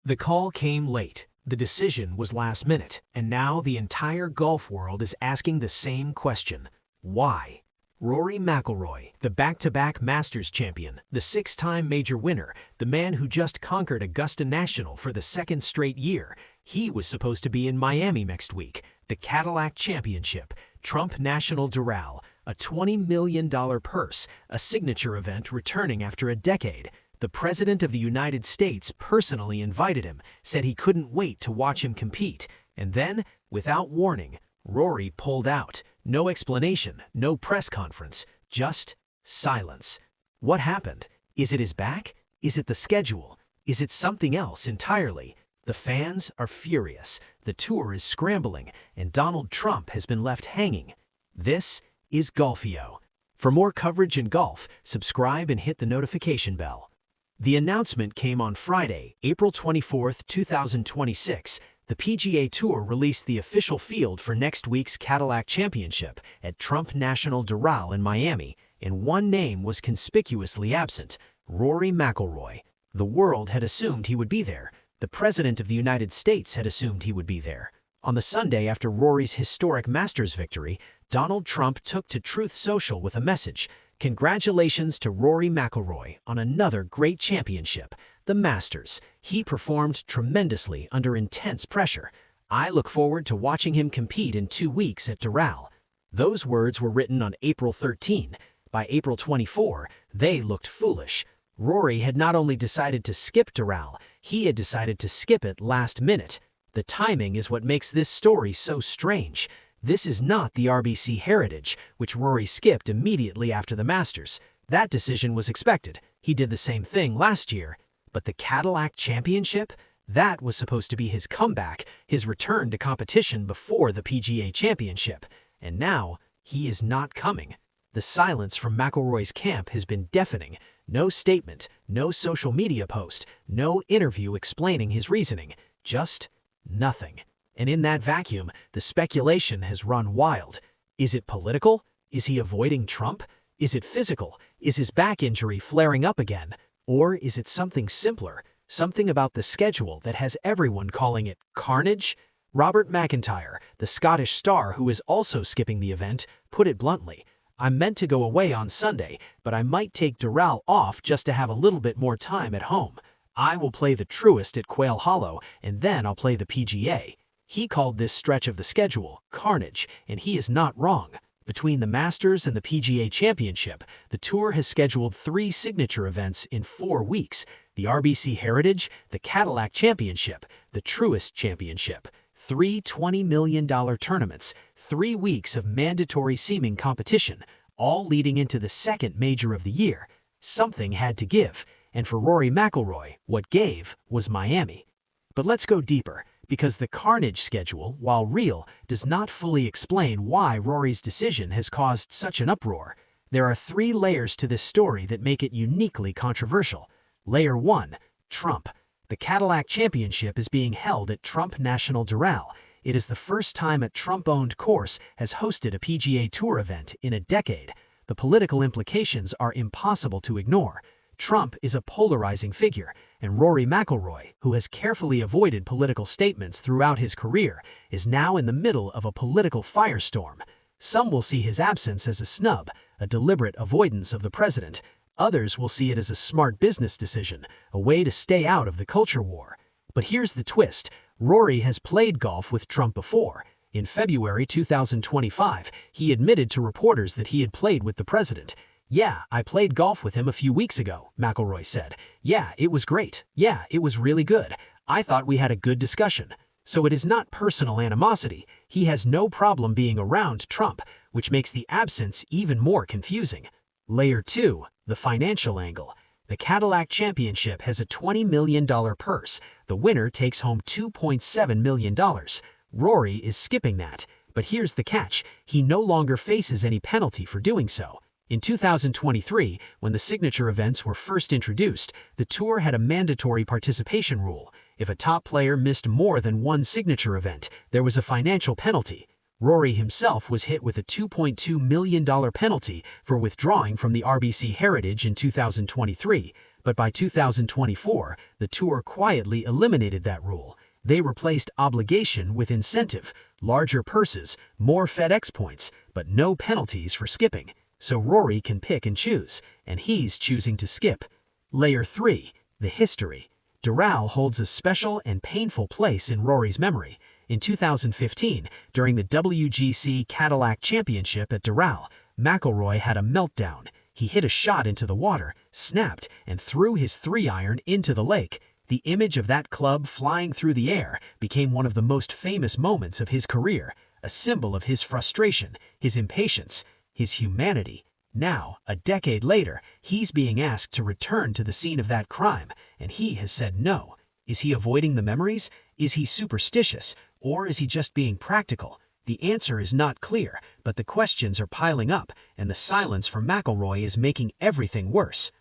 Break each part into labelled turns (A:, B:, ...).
A: The call came late, the decision was last minute, and now the entire golf world is asking the same question. Why? Rory McIlroy, the back-to-back Masters champion, the six-time major winner, the man who just conquered Augusta National for the second straight year, he was supposed to be in Miami next week, the Cadillac Championship, Trump National Doral, a $20 million purse, a signature event returning after a decade. The President of the United States personally invited him, said he couldn't wait to watch him compete, and then, without warning, Rory pulled out. No explanation, no press conference, just silence. What happened? Is it his back? Is it the schedule? Is it something else entirely? The fans are furious, the tour is scrambling, and Donald Trump has been left hanging. This is Golfio. For more coverage in golf, subscribe and hit the notification bell. The announcement came on Friday, April 24, 2026. The PGA Tour released the official field for next week's Cadillac Championship at Trump National Doral in Miami, and one name was conspicuously absent: Rory McIlroy. The world had assumed he would be there. The President of the United States had assumed he would be there. On the Sunday after Rory's historic Masters victory, Donald Trump took to Truth Social with a message: "Congratulations to Rory McIlroy on another great championship, the Masters. He performed tremendously under intense pressure. I look forward to watching him compete in 2 weeks at Doral." Those words were written on April 13. By April 24, they looked foolish. Rory had not only decided to skip Doral, he had decided to skip it last minute. The timing is what makes this story so strange. This is not the RBC Heritage, which Rory skipped immediately after the Masters. That decision was expected. He did the same thing last year. But the Cadillac Championship? That was supposed to be his comeback, his return to competition before the PGA Championship. And now, he is not coming. The silence from McIlroy's camp has been deafening. No statement, no social media post, no interview explaining his reasoning. Just nothing. And in that vacuum, the speculation has run wild. Is it political? Is he avoiding Trump? Is it physical? Is his back injury flaring up again? Or is it something simpler, something about the schedule that has everyone calling it carnage? Robert McIntyre, the Scottish star who is also skipping the event, put it bluntly: "I'm meant to go away on Sunday, but I might take Doral off just to have a little bit more time at home. I will play the Truist at Quail Hollow, and then I'll play the PGA." He called this stretch of the schedule carnage, and he is not wrong. Between the Masters and the PGA Championship, the Tour has scheduled 3 signature events in 4 weeks: the RBC Heritage, the Cadillac Championship, the Truist Championship. 3 $20 million tournaments, 3 weeks of mandatory seeming competition, all leading into the second major of the year. Something had to give, and for Rory McIlroy, what gave was Miami. But let's go deeper, because the carnage schedule, while real, does not fully explain why Rory's decision has caused such an uproar. There are 3 layers to this story that make it uniquely controversial. Layer 1, Trump. The Cadillac Championship is being held at Trump National Doral. It is the first time a Trump-owned course has hosted a PGA Tour event in a decade. The political implications are impossible to ignore. Trump is a polarizing figure, and Rory McIlroy, who has carefully avoided political statements throughout his career, is now in the middle of a political firestorm. Some will see his absence as a snub, a deliberate avoidance of the president. Others will see it as a smart business decision, a way to stay out of the culture war. But here's the twist: Rory has played golf with Trump before. In February 2025, he admitted to reporters that he had played with the president. "Yeah, I played golf with him a few weeks ago," McIlroy said. "Yeah, it was great. Yeah, it was really good. I thought we had a good discussion." So it is not personal animosity. He has no problem being around Trump, which makes the absence even more confusing. Layer 2, the financial angle. The Cadillac Championship has a $20 million purse. The winner takes home $2.7 million. Rory is skipping that. But here's the catch: he no longer faces any penalty for doing so. In 2023, when the signature events were first introduced, the Tour had a mandatory participation rule. If a top player missed more than one signature event, there was a financial penalty. Rory himself was hit with a $2.2 million penalty for withdrawing from the RBC Heritage in 2023. But by 2024, the tour quietly eliminated that rule. They replaced obligation with incentive, larger purses, more FedEx points, but no penalties for skipping. So Rory can pick and choose, and he's choosing to skip. Layer 3. The history. Doral holds a special and painful place in Rory's memory. In 2015, during the WGC Cadillac Championship at Doral, McIlroy had a meltdown. He hit a shot into the water, snapped, and threw his 3-iron into the lake. The image of that club flying through the air became one of the most famous moments of his career, a symbol of his frustration, his impatience, his humanity. Now, a decade later, he's being asked to return to the scene of that crime, and he has said no. Is he avoiding the memories? Is he superstitious? Or is he just being practical? The answer is not clear, but the questions are piling up, and the silence from McIlroy is making everything worse.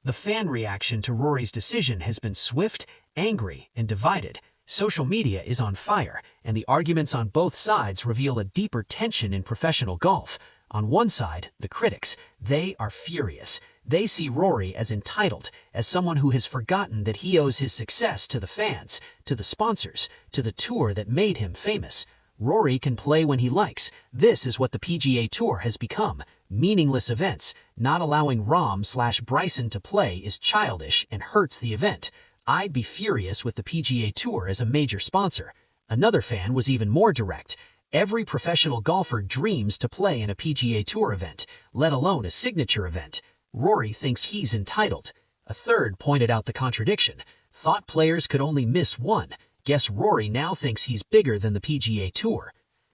A: The fan reaction to Rory's decision has been swift, angry, and divided. Social media is on fire, and the arguments on both sides reveal a deeper tension in professional golf. On one side, the critics, they are furious. They see Rory as entitled, as someone who has forgotten that he owes his success to the fans, to the sponsors, to the tour that made him famous. Rory can play when he likes. This is what the PGA Tour has become. Meaningless events. Not allowing Rahm/Bryson to play is childish and hurts the event. I'd be furious with the PGA Tour as a major sponsor. Another fan was even more direct. Every professional golfer dreams to play in a PGA Tour event, let alone a signature event. Rory thinks he's entitled. A third pointed out the contradiction. Thought players could only miss one. Guess Rory now thinks he's bigger than the PGA Tour.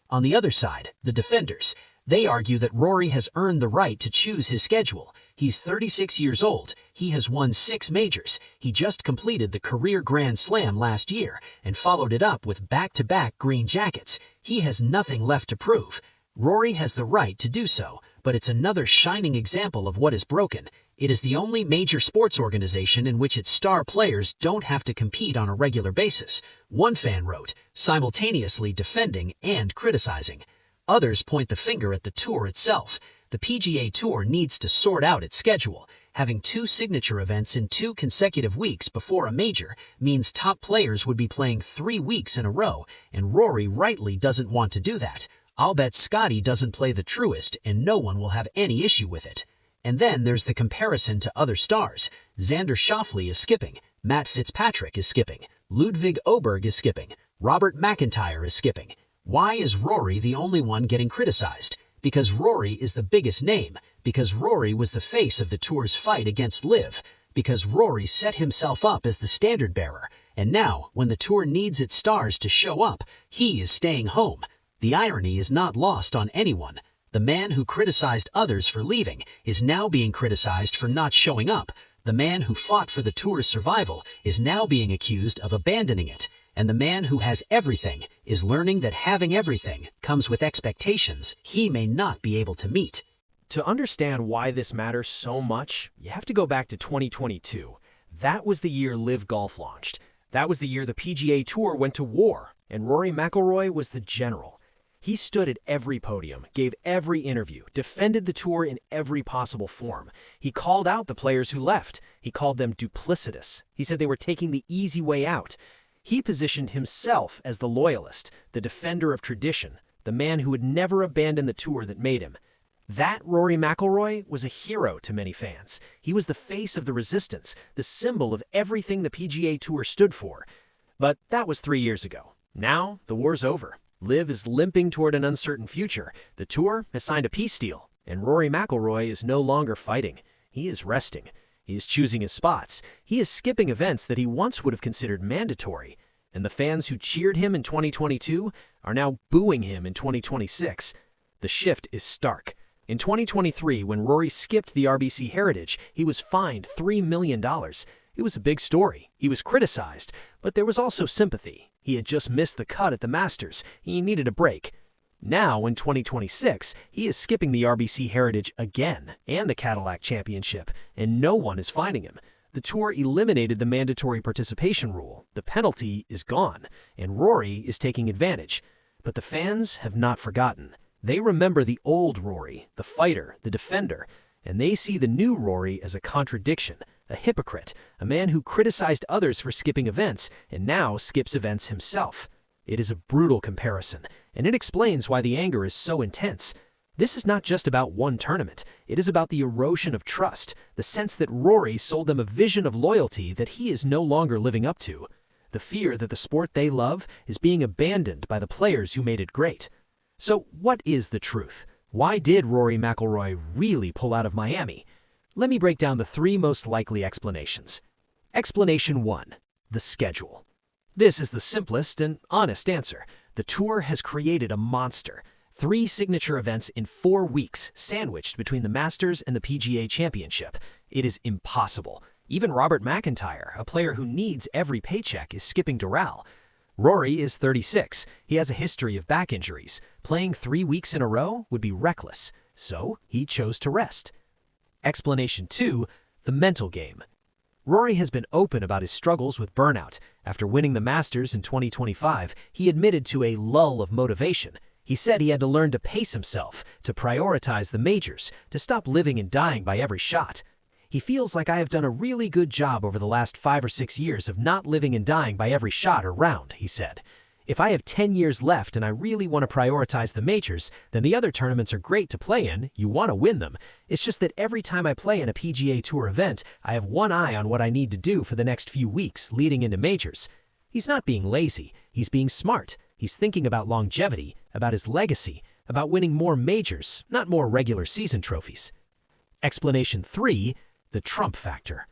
A: On the other side, the defenders. They argue that Rory has earned the right to choose his schedule. He's 36 years old. He has won 6 majors. He just completed the career Grand Slam last year and followed it up with back-to-back green jackets. He has nothing left to prove. Rory has the right to do so, but it's another shining example of what is broken. It is the only major sports organization in which its star players don't have to compete on a regular basis. One fan wrote, simultaneously defending and criticizing. Others point the finger at the tour itself. The PGA Tour needs to sort out its schedule. Having 2 signature events in 2 consecutive weeks before a major means top players would be playing 3 weeks in a row, and Rory rightly doesn't want to do that. I'll bet Scotty doesn't play the truest, and no one will have any issue with it. And then there's the comparison to other stars. Xander Schauffele is skipping. Matt Fitzpatrick is skipping. Ludwig Oberg is skipping. Robert McIntyre is skipping. Why is Rory the only one getting criticized? Because Rory is the biggest name. Because Rory was the face of the tour's fight against LIV. Because Rory set himself up as the standard bearer. And now, when the tour needs its stars to show up, he is staying home. The irony is not lost on anyone. The man who criticized others for leaving is now being criticized for not showing up. The man who fought for the tour's survival is now being accused of abandoning it. And the man who has everything is learning that having everything comes with expectations he may not be able to meet.
B: To understand why this matters so much, you have to go back to 2022. That was the year LIV Golf launched. That was the year the PGA Tour went to war, and Rory McIlroy was the general. He stood at every podium, gave every interview, defended the tour in every possible form. He called out the players who left. He called them duplicitous. He said they were taking the easy way out. He positioned himself as the loyalist, the defender of tradition, the man who would never abandon the tour that made him. That Rory McIlroy was a hero to many fans. He was the face of the resistance, the symbol of everything the PGA Tour stood for. But that was 3 years ago. Now, the war's over. LIV is limping toward an uncertain future. The tour has signed a peace deal, and Rory McIlroy is no longer fighting. He is resting. He is choosing his spots. He is skipping events that he once would have considered mandatory. And the fans who cheered him in 2022 are now booing him in 2026. The shift is stark. In 2023, when Rory skipped the RBC Heritage, he was fined $3 million. It was a big story. He was criticized, but there was also sympathy. He had just missed the cut at the Masters. He needed a break. Now, in 2026, he is skipping the RBC Heritage again and the Cadillac Championship, and no one is finding him. The tour eliminated the mandatory participation rule. The penalty is gone, and Rory is taking advantage. But the fans have not forgotten. They remember the old Rory, the fighter, the defender, and they see the new Rory as a contradiction, a hypocrite, a man who criticized others for skipping events and now skips events himself. It is a brutal comparison, and it explains why the anger is so intense. This is not just about one tournament. It is about the erosion of trust, the sense that Rory sold them a vision of loyalty that he is no longer living up to. The fear that the sport they love is being abandoned by the players who made it great. So what is the truth? Why did Rory McIlroy really pull out of Miami? Let me break down the three most likely explanations. Explanation 1. The schedule. This is the simplest and honest answer. The tour has created a monster. 3 signature events in 4 weeks, sandwiched between the Masters and the PGA Championship. It is impossible. Even Robert McIntyre, a player who needs every paycheck, is skipping Doral. Rory is 36. He has a history of back injuries. Playing 3 weeks in a row would be reckless, so he chose to rest. Explanation 2. The mental game. Rory has been open about his struggles with burnout. After winning the Masters in 2025, he admitted to a lull of motivation. He said he had to learn to pace himself, to prioritize the majors, to stop living and dying by every shot. He feels like I have done a really good job over the last 5 or 6 years of not living and dying by every shot or round, he said. If I have 10 years left and I really want to prioritize the majors, then the other tournaments are great to play in, you want to win them. It's just that every time I play in a PGA Tour event, I have one eye on what I need to do for the next few weeks leading into majors. He's not being lazy, he's being smart. He's thinking about longevity, about his legacy, about winning more majors, not more regular season trophies. Explanation 3. The Trump factor.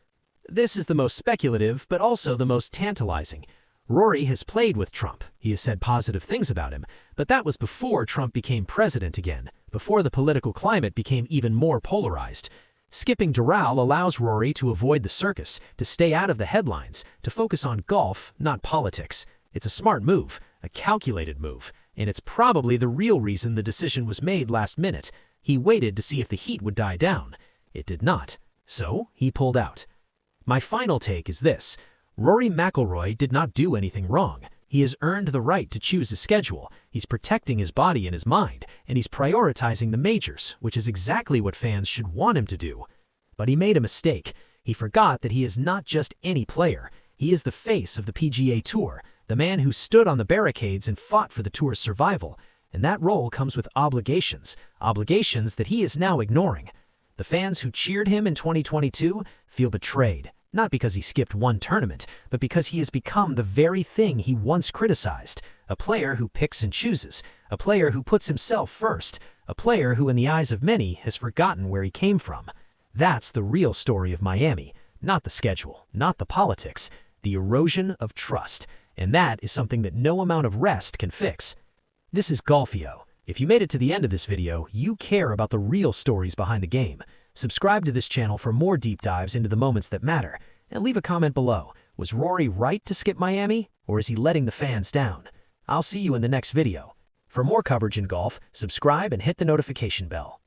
B: This is the most speculative, but also the most tantalizing. Rory has played with Trump. He has said positive things about him, but that was before Trump became president again, before the political climate became even more polarized. Skipping Doral allows Rory to avoid the circus, to stay out of the headlines, to focus on golf, not politics. It's a smart move, a calculated move, and it's probably the real reason the decision was made last minute. He waited to see if the heat would die down. It did not. So he pulled out. My final take is this. Rory McIlroy did not do anything wrong. He has earned the right to choose his schedule. He's protecting his body and his mind, and he's prioritizing the majors, which is exactly what fans should want him to do. But he made a mistake. He forgot that he is not just any player. He is the face of the PGA Tour, the man who stood on the barricades and fought for the tour's survival. And that role comes with obligations that he is now ignoring. The fans who cheered him in 2022 feel betrayed, not because he skipped one tournament, but because he has become the very thing he once criticized, a player who picks and chooses, a player who puts himself first, a player who in the eyes of many has forgotten where he came from. That's the real story of Miami, not the schedule, not the politics, the erosion of trust, and that is something that no amount of rest can fix. This is Golfio. If you made it to the end of this video, you care about the real stories behind the game. Subscribe to this channel for more deep dives into the moments that matter, and leave a comment below. Was Rory right to skip Miami, or is he letting the fans down? I'll see you in the next video. For more coverage in golf, subscribe and hit the notification bell.